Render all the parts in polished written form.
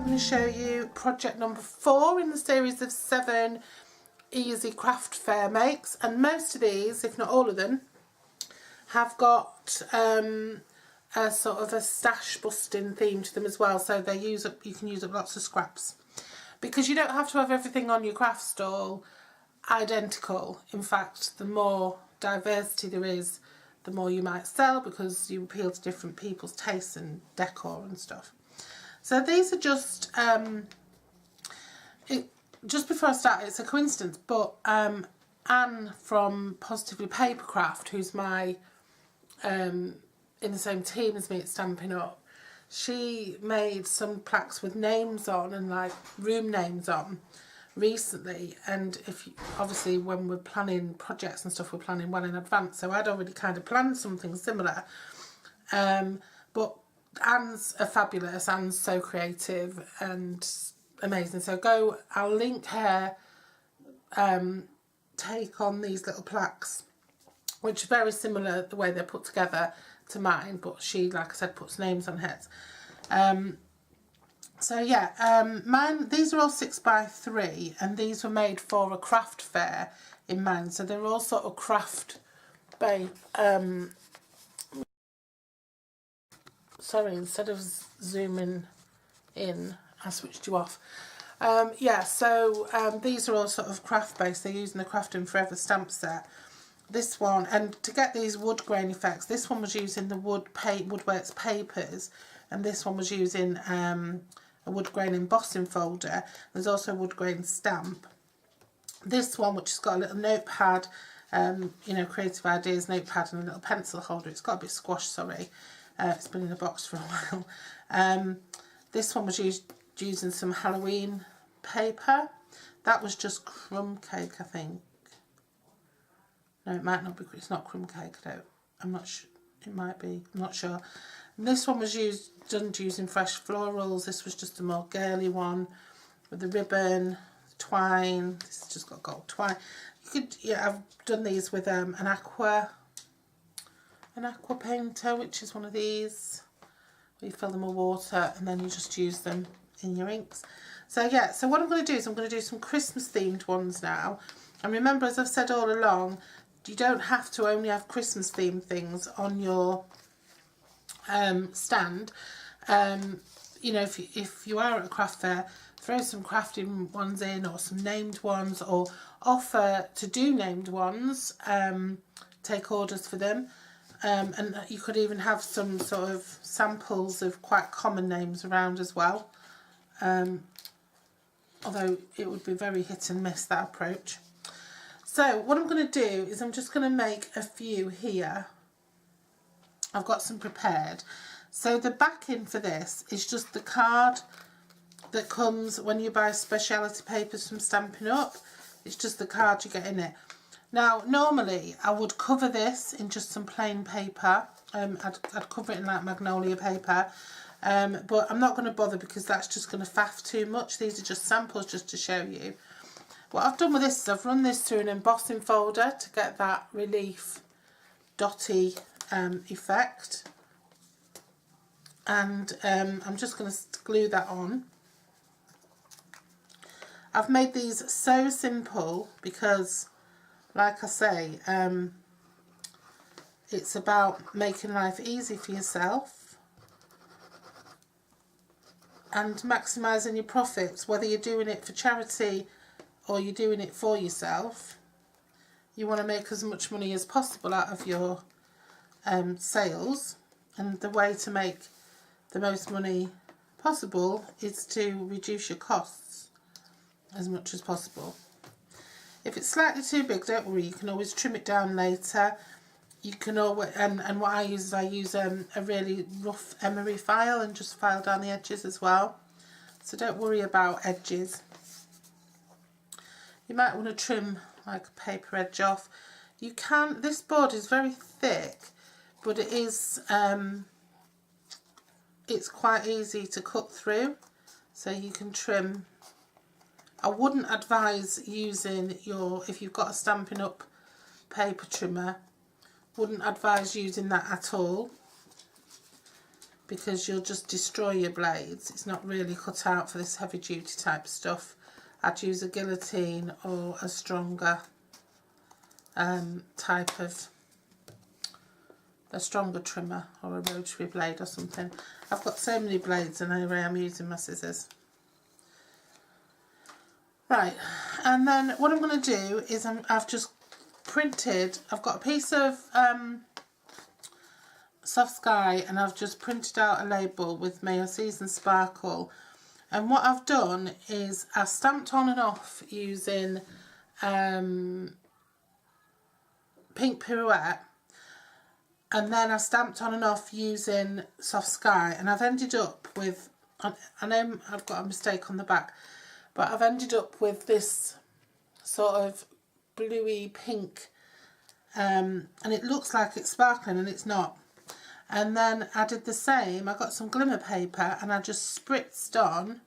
going to show you project number 4 in the series of 7 easy craft fair makes, and most of these, if not all of them, have got a sort of a stash busting theme to them as well, so they use up, you can use up lots of scraps, because you don't have to have everything on your craft stall identical. In fact, the more diversity there is, the more you might sell, because you appeal to different people's tastes and decor and stuff. So these are just just before I start, it's a coincidence, but Anne from Positively Papercraft, who's my in the same team as me at Stampin' Up, she made some plaques with names on and like room names on recently, and if you, obviously when we're planning projects and stuff, we're planning well in advance, so I'd already kind of planned something similar, but Anne's fabulous. Anne's so creative and amazing, so I'll link her take on these little plaques, which are very similar the way they're put together to mine, but she, like I said, puts names on hers. So yeah, these are all 6x3, and these were made for a craft fair in mine, so they're all sort of craft sorry, instead of zooming in, I switched you off. Yeah, so these are all sort of craft based. They're using the Craft and Forever stamp set. This one, and to get these wood grain effects, this one was using the Woodworks papers, and this one was using a wood grain embossing folder. There's also a wood grain stamp. This one, which has got a little notepad, you know, creative ideas notepad, and a little pencil holder. It's got a bit squashed, sorry. It's been in a box for a while. This one was using some Halloween paper. That was just crumb cake, I think. No, it might not be. It's not crumb cake, though. I'm not sure. It might be. I'm not sure. And this one was done using fresh florals. This was just a more girly one with the ribbon, twine. This has just got gold twine. You could, yeah, I've done these with an aqua painter, which is one of these. You fill them with water and then you just use them in your inks. So yeah, so what I'm going to do is I'm going to do some Christmas themed ones now. And remember, as I've said all along, you don't have to only have Christmas themed things on your stand. You know, if you are at a craft fair, throw some crafting ones in, or some named ones, or offer to do named ones, take orders for them. And you could even have some sort of samples of quite common names around as well, although it would be very hit and miss, that approach. So what I'm going to do is I'm just going to make a few here. I've got some prepared. So the backing for this is just the card that comes when you buy speciality papers from Stampin' Up. It's just the card you get in it. Now, normally I would cover this in just some plain paper. I'd cover it in like magnolia paper, but I'm not going to bother because that's just going to faff too much. These are just samples just to show you. What I've done with this is I've run this through an embossing folder to get that relief dotty effect, and I'm just going to glue that on. I've made these so simple because, like I say, it's about making life easy for yourself and maximising your profits, whether you're doing it for charity or you're doing it for yourself. You want to make as much money as possible out of your sales, and the way to make the most money possible is to reduce your costs as much as possible. If it's slightly too big, don't worry, you can always trim it down later. You can always, and what I use is a really rough emery file and just file down the edges as well. So don't worry about edges. You might want to trim like a paper edge off. You can, this board is very thick, but it is, it's quite easy to cut through, so you can trim. I wouldn't advise using if you've got a Stampin' Up paper trimmer, wouldn't advise using that at all. because you'll just destroy your blades. It's not really cut out for this heavy duty type stuff. I'd use a guillotine or a stronger type of, a stronger trimmer or a rotary blade or something. I've got so many blades and anyway I'm using my scissors. Right, and then what I'm going to do is I've just printed, I've got a piece of Soft Sky and I've just printed out a label with May Your Season Sparkle, and what I've done is I stamped on and off using Pink Pirouette, and then I stamped on and off using Soft Sky, and I've ended up with, I know I've got a mistake on the back, but I've ended up with this sort of bluey pink, and it looks like it's sparkling and it's not. And then I did the same, I got some glimmer paper and I just spritzed on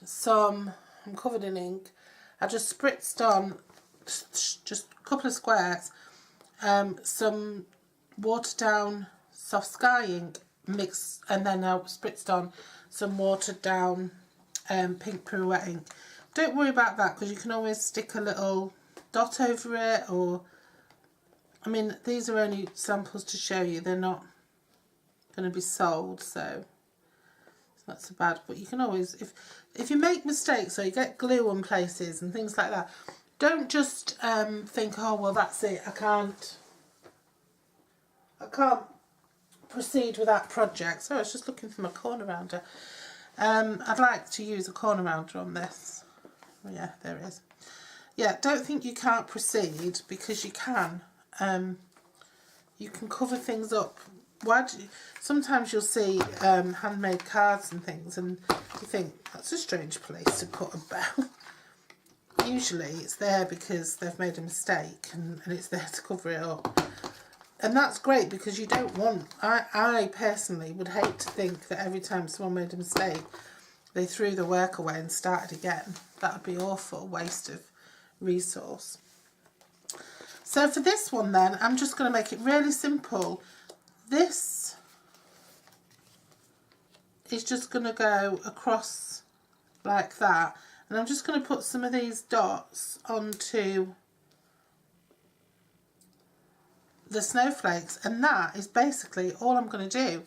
some, I'm covered in ink, I just spritzed on just a couple of squares, some watered down Soft Sky ink mix, and then I spritzed on some watered down Pink Pirouette ink. Don't worry about that because you can always stick a little dot over it, or, I mean, these are only samples to show you, they're not going to be sold, so it's not so bad. But you can always, if you make mistakes or you get glue on places and things like that, don't just think, oh well that's it, I can't proceed with that project. So I was just looking for my corner rounder. I'd like to use a corner rounder on this. Oh, yeah, there it is. Yeah, don't think you can't proceed, because you can. You can cover things up. Sometimes you'll see handmade cards and things and you think, that's a strange place to put a bell. Usually it's there because they've made a mistake and it's there to cover it up. And that's great, because you don't want, I personally would hate to think that every time someone made a mistake they threw the work away and started again. That would be awful, waste of resource. So for this one then, I'm just going to make it really simple. This is just going to go across like that, and I'm just going to put some of these dots onto the snowflakes, and that is basically all I'm going to do.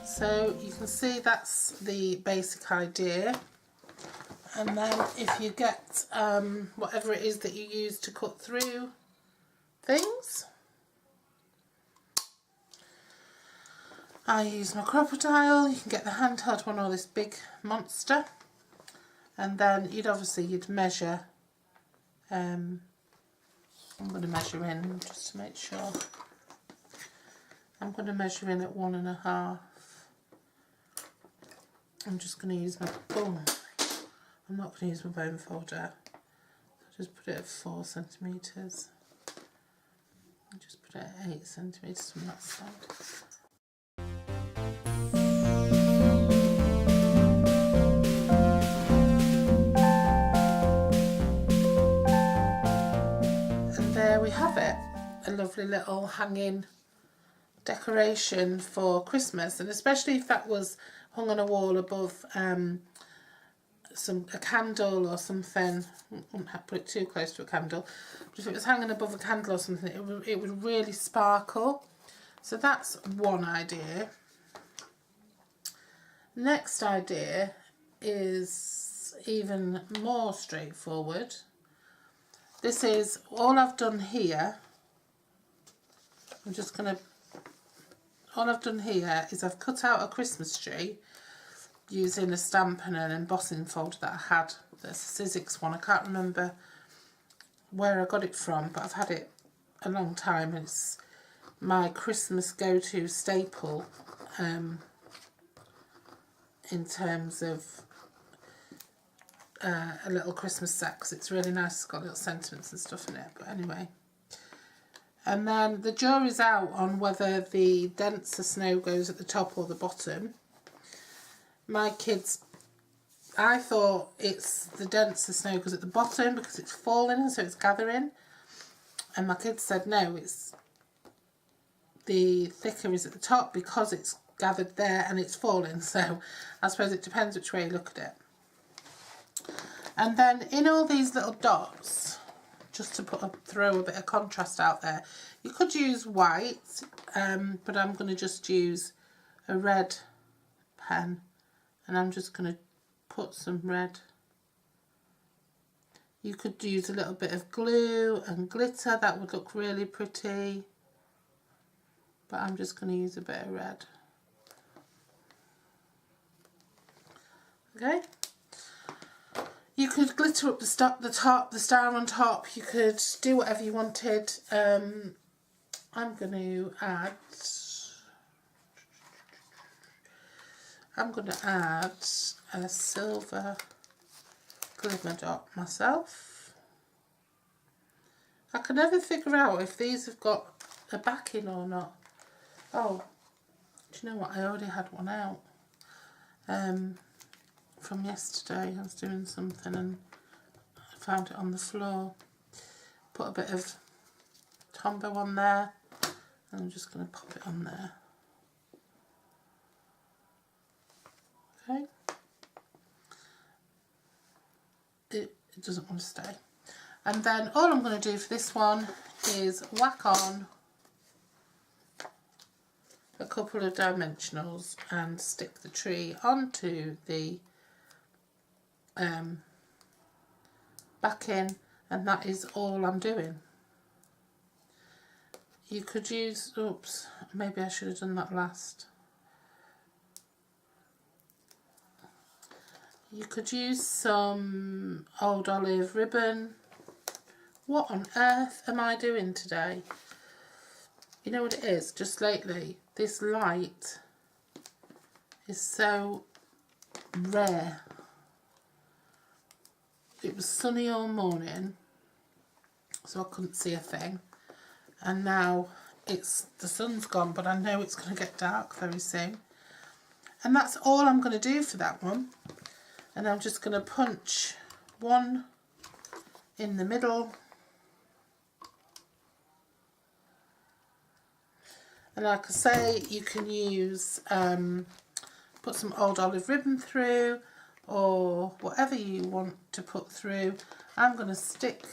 So you can see that's the basic idea, and then if you get whatever it is that you use to cut through things, I use my crocodile. You can get the handheld one or this big monster, and then you'd measure. I'm going to measure in just to make sure. I'm going to measure in at 1.5. I'm just going to use my, I'm not going to use my bone folder. I'll just put it at 4 centimetres. I'll just put it at 8 centimetres from that side. And there we have it, a lovely little hanging decoration for Christmas, and especially if that was hung on a wall above a candle or something. I wouldn't have to put it too close to a candle, but if it was hanging above a candle or something, it would really sparkle. So that's one idea. Next idea is even more straightforward. This is all I've done here. All I've done here is I've cut out a Christmas tree, using a stamp and an embossing folder that I had. That's a Sizzix one. I can't remember where I got it from, but I've had it a long time. It's my Christmas go-to staple in terms of a little Christmas set, because it's really nice. It's got little sentiments and stuff in it. But anyway, and then the jury's out on whether the denser snow goes at the top or the bottom. My kids, I thought it's the denser snow goes at the bottom because it's falling, so it's gathering. And my kids said no, it's the thicker is at the top because it's gathered there and it's falling. So I suppose it depends which way you look at it. And then in all these little dots, just to throw a bit of contrast out there, you could use white, but I'm going to just use a red pen, and I'm just going to put some red. You could use a little bit of glue and glitter, that would look really pretty, but I'm just going to use a bit of red. Okay. You could glitter up the star on top. You could do whatever you wanted. I'm going to add a silver glimmer dot myself. I can never figure out if these have got a backing or not. Oh, do you know what? I already had one out. From yesterday. I was doing something and I found it on the floor. Put a bit of Tombow on there, and I'm just going to pop it on there. Okay. It doesn't want to stay. And then all I'm going to do for this one is whack on a couple of dimensionals and stick the tree onto the back in, and that is all I'm doing. You could use, oops, maybe I should have done that last. You could use some old olive ribbon. What on earth am I doing today? You know what it is? Just lately, this light is so rare. It was sunny all morning, so I couldn't see a thing, and now the sun's gone, but I know it's going to get dark very soon. And that's all I'm going to do for that one. And I'm just going to punch one in the middle, and like I say, you can use put some old olive ribbon through, or whatever you want to put through. I'm going to stick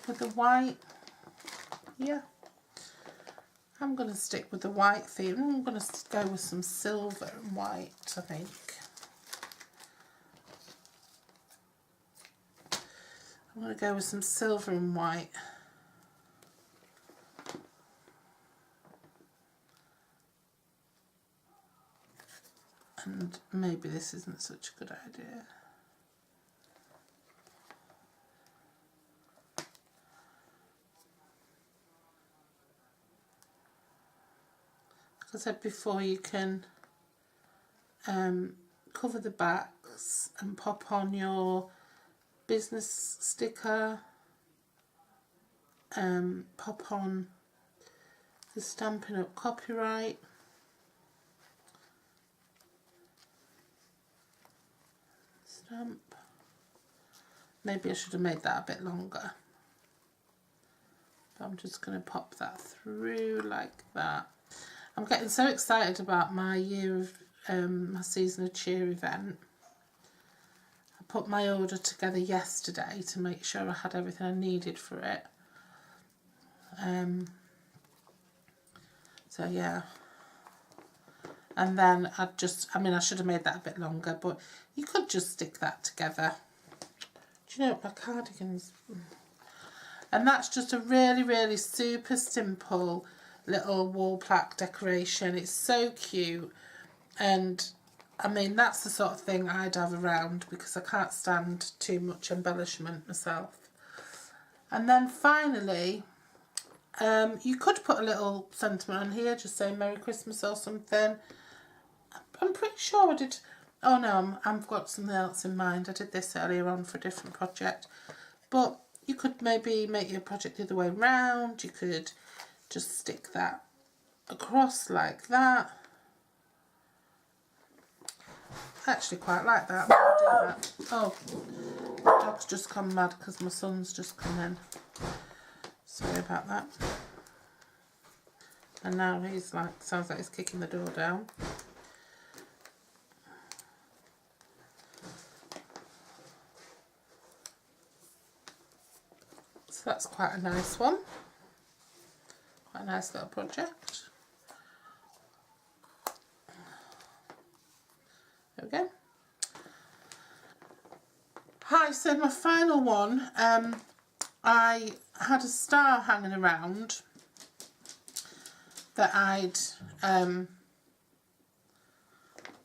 with the white. Yeah, I'm going to stick with the white theme. I'm going to go with some silver and white, I think. I'm going to go with some silver and white. And maybe this isn't such a good idea. Like I said before, you can cover the backs and pop on your business sticker, pop on the Stampin' Up copyright. Maybe I should have made that a bit longer, but I'm just going to pop that through like that. I'm getting so excited about my year of my Season of Cheer event. I put my order together yesterday to make sure I had everything I needed for it. So yeah. And then I should have made that a bit longer, but you could just stick that together. Do you know, my cardigans. And that's just a really, really super simple little wall plaque decoration. It's so cute. And I mean, that's the sort of thing I'd have around because I can't stand too much embellishment myself. And then finally, you could put a little sentiment on here, just saying Merry Christmas or something. I'm pretty sure I did. Oh no, I've got something else in mind. I did this earlier on for a different project. But you could maybe make your project the other way round. You could just stick that across like that. I actually quite like that. I'll do that. Oh, the dog's just gone mad because my son's just come in. Sorry about that. And now he's like, sounds like he's kicking the door down. So that's quite a nice one. Quite a nice little project. There we go. Hi, so my final one, I had a star hanging around that I'd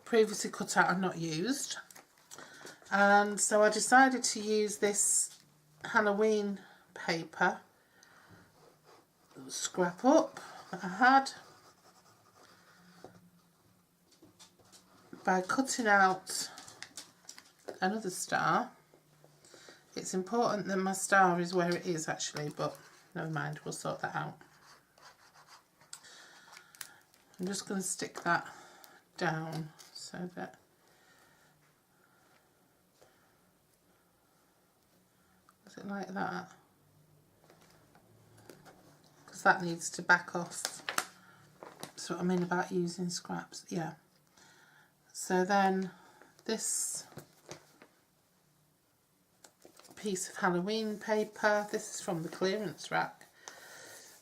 previously cut out and not used. And so I decided to use this Halloween paper scrap up that I had by cutting out another star. It's important that my star is where it is actually, but never mind, we'll sort that out. I'm just going to stick that down so that is it like that? Because that needs to back off. That's what I mean about using scraps. Yeah. So then this piece of Halloween paper, this is from the clearance rack,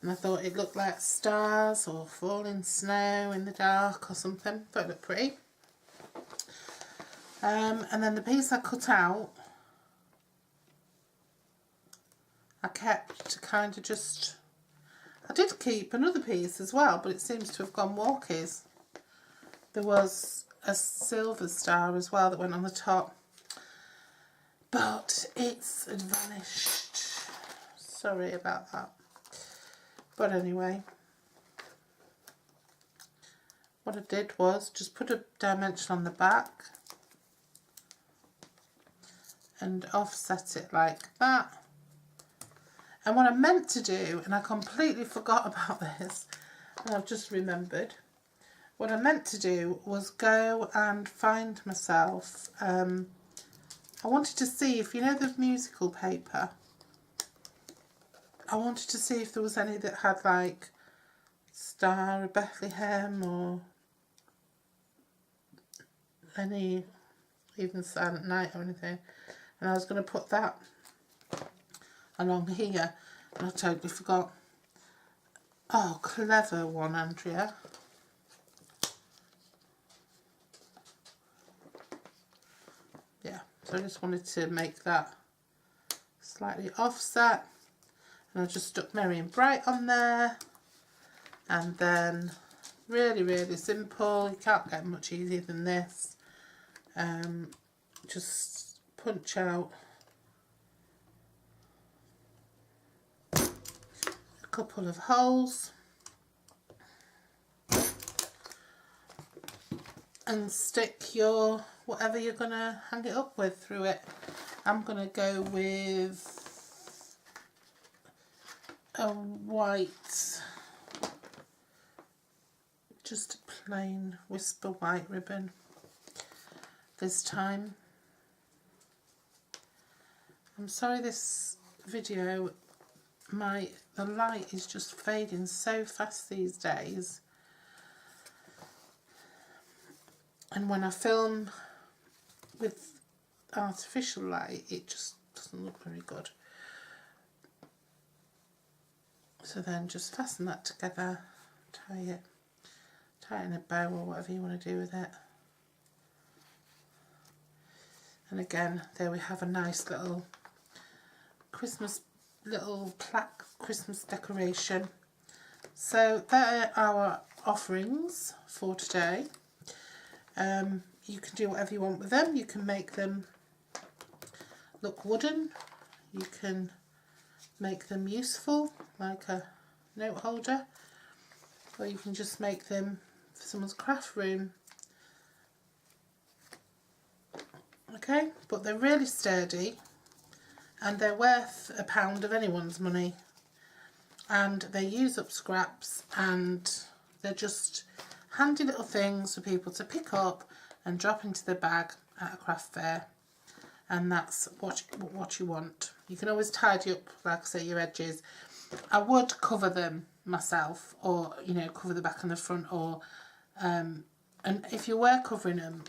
and I thought it looked like stars or falling snow in the dark or something. Thought it looked pretty. And then the piece I cut out, I kept to kind of just, I did keep another piece as well, but it seems to have gone walkies. There was a silver star as well that went on the top, but it's vanished. Sorry about that. But anyway, what I did was just put a dimension on the back and offset it like that. And what I meant to do, and I completely forgot about this, and I've just remembered, what I meant to do was go and find myself, I wanted to see if, you know, the musical paper, I wanted to see if there was any that had like Star of Bethlehem or any, even Silent Night or anything, and I was going to put that along here, and I totally forgot. Oh, clever one, Andrea. Yeah, so I just wanted to make that slightly offset, and I just stuck Merry and Bright on there, and then really, really simple. You can't get much easier than this. Just punch out a couple of holes and stick your whatever you're going to hang it up with through it. I'm going to go with a white, just a plain Whisper white ribbon this time. I'm sorry this video, the light is just fading so fast these days, and when I film with artificial light it just doesn't look very good. So then just fasten that together, tie it in a bow or whatever you want to do with it. And again, there we have a nice little Christmas, little plaque Christmas decoration. So there are our offerings for today. You can do whatever you want with them. You can make them look wooden. You can make them useful, like a note holder, or you can just make them for someone's craft room. Okay, but they're really sturdy and they're worth £1 of anyone's money, and they use up scraps, and they're just handy little things for people to pick up and drop into their bag at a craft fair, and that's what you want. You can always tidy up, like I say, your edges. I would cover them myself, or you know, cover the back and the front, or and if you were covering them,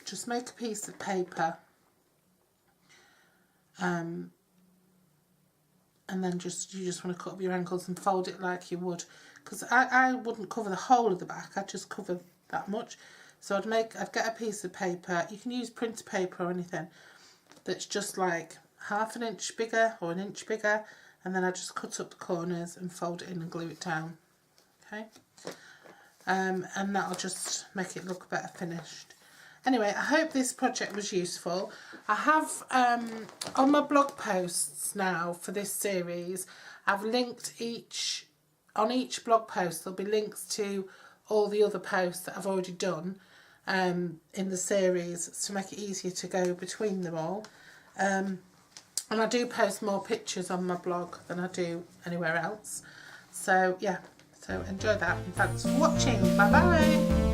just make a piece of paper, and then you just want to cut up your ankles and fold it like you would, because I wouldn't cover the whole of the back, I'd just cover that much. So I'd get a piece of paper, you can use printer paper or anything, that's just like ½ an inch bigger or an inch bigger, and then I just cut up the corners and fold it in and glue it down. Okay, and that'll just make it look better finished. Anyway, I hope this project was useful. I have on my blog posts now for this series, I've linked on each blog post there'll be links to all the other posts that I've already done in the series, to make it easier to go between them all. And I do post more pictures on my blog than I do anywhere else. So yeah, so enjoy that, and thanks for watching. Bye bye.